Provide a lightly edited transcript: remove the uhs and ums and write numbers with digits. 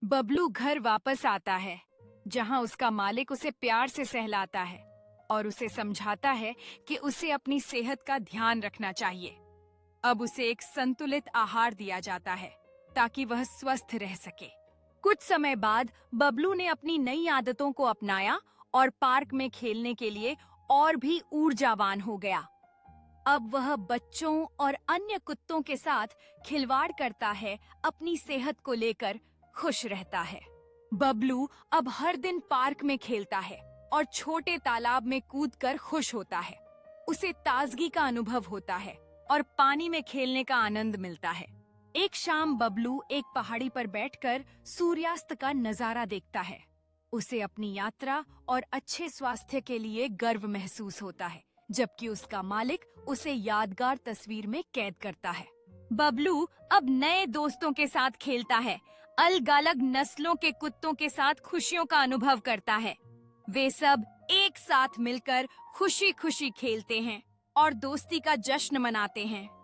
बबलू घर वापस आता है, जहां उसका मालिक उसे प्यार से सहलाता है और उसे समझाता है कि उसे अपनी सेहत का ध्यान रखना चाहिए। अब उसे एक संतुलित आहार दिया जाता है ताकि वह स्वस्थ रह सके। कुछ समय बाद बबलू ने अपनी नई आदतों को अपनाया और पार्क में खेलने के लिए और भी ऊर्जावान हो गया। अब वह बच्चों और अन्य कुत्तों के साथ खिलवाड़ करता है, अपनी सेहत को लेकर खुश रहता है। बबलू अब हर दिन पार्क में खेलता है और छोटे तालाब में कूदकर खुश होता है। उसे ताजगी का अनुभव होता है और पानी में खेलने का आनंद मिलता है। एक शाम बबलू एक पहाड़ी पर बैठकर सूर्यास्त का नजारा देखता है। उसे अपनी यात्रा और अच्छे स्वास्थ्य के लिए गर्व महसूस होता है, जबकि उसका मालिक उसे यादगार तस्वीर में कैद करता है। बबलू अब नए दोस्तों के साथ खेलता है, अलग-अलग नस्लों के कुत्तों के साथ खुशियों का अनुभव करता है। वे सब एक साथ मिलकर खुशी-खुशी खेलते हैं और दोस्ती का जश्न मनाते हैं।